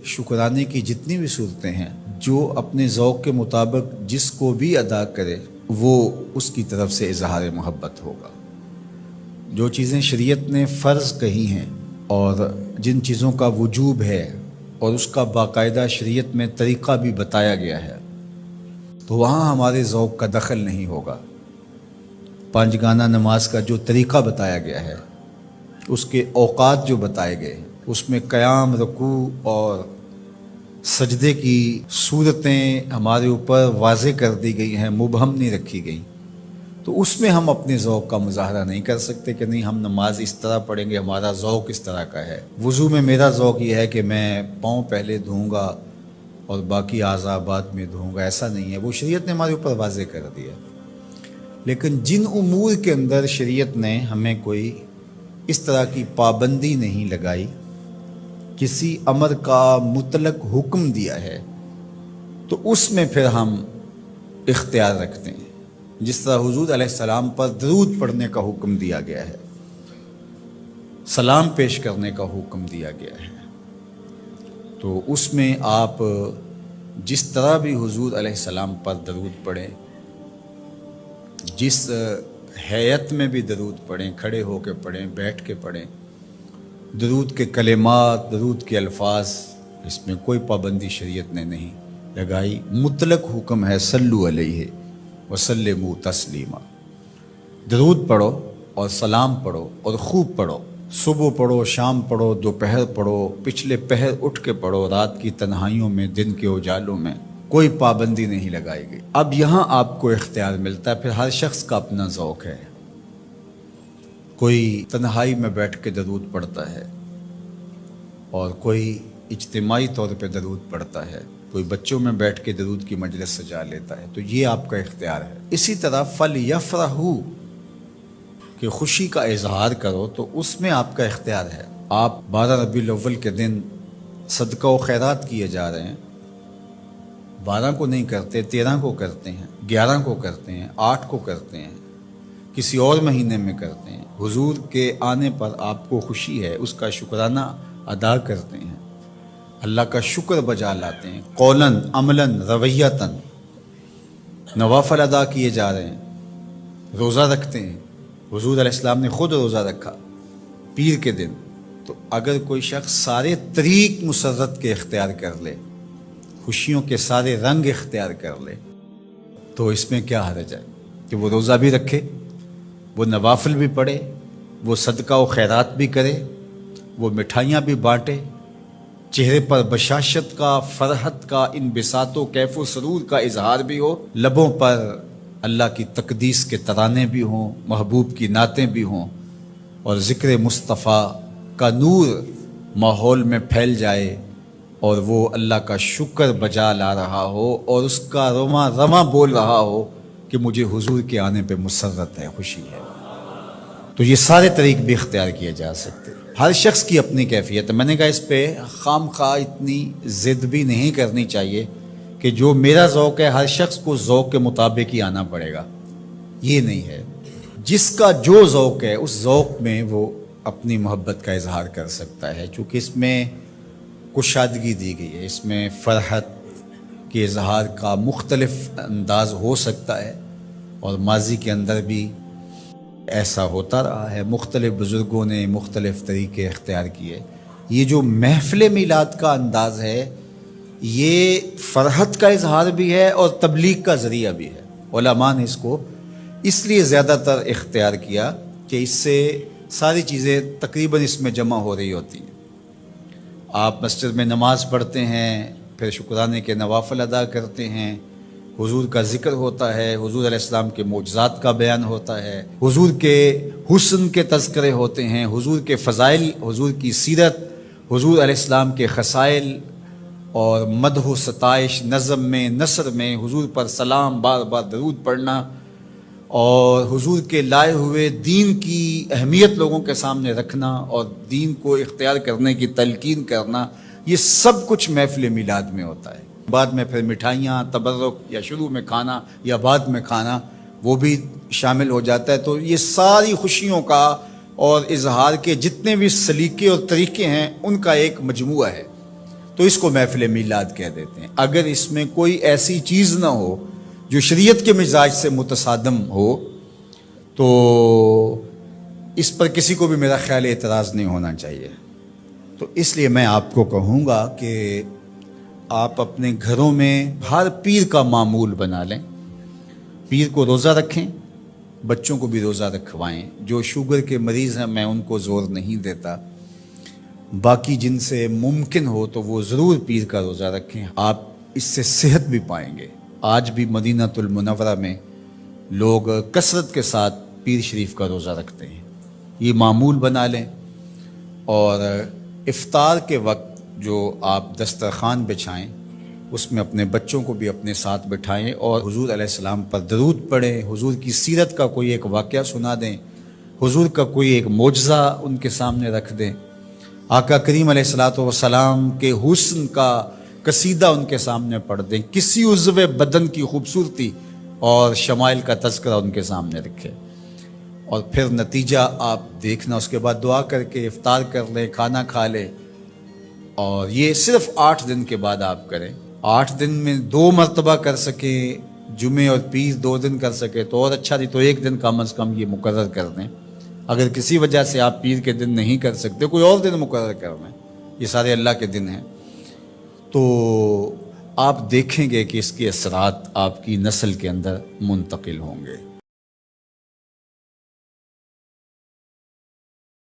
शुक्राने की जितनी भी सूरतें हैं, जो अपने ज़ौक़ के मुताबिक जिस को भी अदा करे वो उसकी तरफ से इजहार मोहब्बत होगा। जो चीज़ें शरीयत ने फ़र्ज़ कही हैं और जिन चीज़ों का वजूब है और उसका बाकायदा शरीयत में तरीक़ा भी बताया गया है, तो वहाँ हमारे ज़ौक़ का दखल नहीं होगा। पांचगाना नमाज का जो तरीक़ा बताया गया है, उसके औक़ात जो बताए गए हैं, उसमें क़याम, रुकू और सजदे की सूरतें हमारे ऊपर वाज़े कर दी गई हैं, मुबहम नहीं रखी गई। तो उसमें हम अपने ज़ौक़ का मुज़ाहरा नहीं कर सकते कि नहीं हम नमाज इस तरह पढ़ेंगे, हमारा ज़ौक़ इस तरह का है। वज़ू में मेरा ज़ौक़ ये है कि मैं पाँव पहले धोऊँगा और बाकी आज़ा बाद में धोऊँगा, ऐसा नहीं है। वो शरीयत ने हमारे ऊपर वाज़े कर दिया। लेकिन जिन उमूर के अंदर शरीयत ने हमें कोई इस तरह की पाबंदी नहीं लगाई, किसी अमर का मुतलक हुक्म दिया है, तो उसमें फिर हम इख्तियार रखते हैं। जिस तरह हुजूर अलैहिस्सलाम पर दरूद पढ़ने का हुक्म दिया गया है, सलाम पेश करने का हुक्म दिया गया है, तो उसमें आप जिस तरह भी हुजूर अलैहिस्सलाम पर दरूद पढ़ें, जिस हैयत में भी दरूद पढ़ें, खड़े होकर पढ़ें, बैठ के पढ़ें, दरूद के कलिमात, दरूद के अल्फाज, इसमें कोई पाबंदी शरीयत ने नहीं लगाई। मुतलक हुक्म है सल्लु अलैहि वसल्लिमु तस्लीमा। दरूद पढ़ो और सलाम पढ़ो और खूब पढ़ो। सुबह पढ़ो, शाम पढ़ो, दोपहर पढ़ो, पिछले पहर उठ के पढ़ो, रात की तन्हाइयों में, दिन के उजालों में, कोई पाबंदी नहीं लगाई गई। अब यहाँ आपको इख्तियार मिलता है। फिर हर शख्स का अपना ज़ौक़ है। कोई तन्हाई में बैठ के दरूद पढ़ता है और कोई इज्तिमाई तौर पे दरूद पढ़ता है, कोई बच्चों में बैठ के दरूद की मजलिस सजा लेता है, तो ये आपका इख्तियार है। इसी तरह फल यफ़रहू कि खुशी का इजहार करो, तो उसमें आपका इख्तियार है। आप 12 रबीउल अव्वल के दिन सदका व खैरात किए जा रहे हैं, 12 को नहीं करते, 13 को करते हैं, 11 को करते हैं, 8 को करते हैं, किसी और महीने में करते हैं। हुजूर के आने पर आपको खुशी है, उसका शुक्राना अदा करते हैं, अल्लाह का शुक्र बजा लाते हैं। कौलन, अमलन, रवैयतन नवाफल अदा किए जा रहे हैं, रोज़ा रखते हैं। हुजूर अलैहिस्सलाम ने ख़ुद रोज़ा रखा पीर के दिन। तो अगर कोई शख्स सारे तरीक़ मुसर्रत के इख्तियार कर ले, खुशियों के सारे रंग इख्तियार कर ले, तो इसमें क्या हर्ज है कि वो रोज़ा भी रखे, वो नवाफिल भी पढ़े, वो सदका व खैरात भी करे, वो मिठाइयाँ भी बाँटे, चेहरे पर बशाशत का, फरहत का, इन बिसातो कैफ व सरूर का इजहार भी हो, लबों पर अल्लाह की तकदीस के तराने भी हों, महबूब की नातें भी हों, और ज़िक्र मुस्तफ़ा का नूर माहौल में फैल जाए और वो अल्लाह का शुक्र बजा ला रहा हो और उसका रमा रमा बोल रहा हो कि मुझे हुजूर के आने पे मुसर्रत है, खुशी है। तो ये सारे तरीक़ भी इख्तियार किए जा सकते हैं। हर शख्स की अपनी कैफियत है। मैंने कहा इस पे खामखा इतनी ज़िद भी नहीं करनी चाहिए कि जो मेरा ज़ौक़ है हर शख्स को ज़ौक़ के मुताबिक ही आना पड़ेगा, ये नहीं है। जिसका जो ज़ौक़ है उस ज़ौक़ में वो अपनी मोहब्बत का इजहार कर सकता है, चूँकि इसमें कुशादगी दी गई है, इसमें फ़रहत के इजहार का मुख्तलिफ अंदाज़ हो सकता है और माजी के अंदर भी ऐसा होता रहा है। मुख्तलिफ बुज़ुर्गों ने मुख्तलिफ तरीक़े इख्तियार किए। ये जो महफ़िल मीलाद का अंदाज़ है, ये फ़रहत का इजहार भी है और तबलीग का ज़रिया भी है। उलमा ने इसको इसलिए ज़्यादातर इख्तियार किया कि इससे सारी चीज़ें तकरीबन इसमें जमा हो रही होती हैं। आप मस्जिद में नमाज़ पढ़ते हैं, फिर शुक्राने के नवाफिल अदा करते हैं, हुजूर का ज़िक्र होता है, हुजूर अलैहिस्सलाम के मौजज़ात का बयान होता है, हुजूर के हुस्न के तज़किरे होते हैं, हुजूर के फ़ज़ाइल, हुजूर की सीरत, हुजूर अलैहिस्सलाम के ख़साइल और मदह व सताइश, नज़म में, नसर में हुजूर पर सलाम, बार बार दरूद पढ़ना और हुजूर के लाए हुए दीन की अहमियत लोगों के सामने रखना और दीन को इख्तियार करने की तलकीन करना, ये सब कुछ महफ़िल मीलाद में होता है। बाद में फिर मिठाइयाँ, तबर्रुक, या शुरू में खाना या बाद में खाना, वो भी शामिल हो जाता है। तो ये सारी खुशियों का और इजहार के जितने भी सलीके और तरीक़े हैं, उनका एक मजमुआ है। تو اس کو محفل میلاد کہہ دیتے ہیں۔ اگر اس میں کوئی ایسی چیز نہ ہو جو شریعت کے مزاج سے متصادم ہو تو اس پر کسی کو بھی میرا خیال اعتراض نہیں ہونا چاہیے۔ تو اس لیے میں آپ کو کہوں گا کہ آپ اپنے گھروں میں ہر پیر کا معمول بنا لیں، پیر کو روزہ رکھیں، بچوں کو بھی روزہ رکھوائیں۔ جو شوگر کے مریض ہیں میں ان کو زور نہیں دیتا، باقی جن سے ممکن ہو تو وہ ضرور پیر کا روزہ رکھیں، آپ اس سے صحت بھی پائیں گے۔ آج بھی مدینہ المنورہ میں لوگ کثرت کے ساتھ پیر شریف کا روزہ رکھتے ہیں، یہ معمول بنا لیں۔ اور افطار کے وقت جو آپ دسترخوان بچھائیں اس میں اپنے بچوں کو بھی اپنے ساتھ بٹھائیں اور حضور علیہ السلام پر درود پڑھیں، حضور کی سیرت کا کوئی ایک واقعہ سنا دیں، حضور کا کوئی ایک معجزہ ان کے سامنے رکھ دیں، آقا کریم علیہ الصلوۃ والسلام کے حسن کا قصیدہ ان کے سامنے پڑھ دیں، کسی عضو بدن کی خوبصورتی اور شمائل کا تذکرہ ان کے سامنے رکھیں، اور پھر نتیجہ آپ دیکھنا۔ اس کے بعد دعا کر کے افطار کر لیں، کھانا کھا لیں، اور یہ صرف 8 دن کے بعد آپ کریں۔ 8 دن میں 2 مرتبہ کر سکیں، جمعے اور پیر 2 دن کر سکے تو اور اچھا، نہیں تو 1 دن کم از کم یہ مقرر کر دیں۔ اگر کسی وجہ سے آپ پیر کے دن نہیں کر سکتے، کوئی اور دن مقرر کر دیں، یہ سارے اللہ کے دن ہیں، تو آپ دیکھیں گے کہ اس کے اثرات آپ کی نسل کے اندر منتقل ہوں گے۔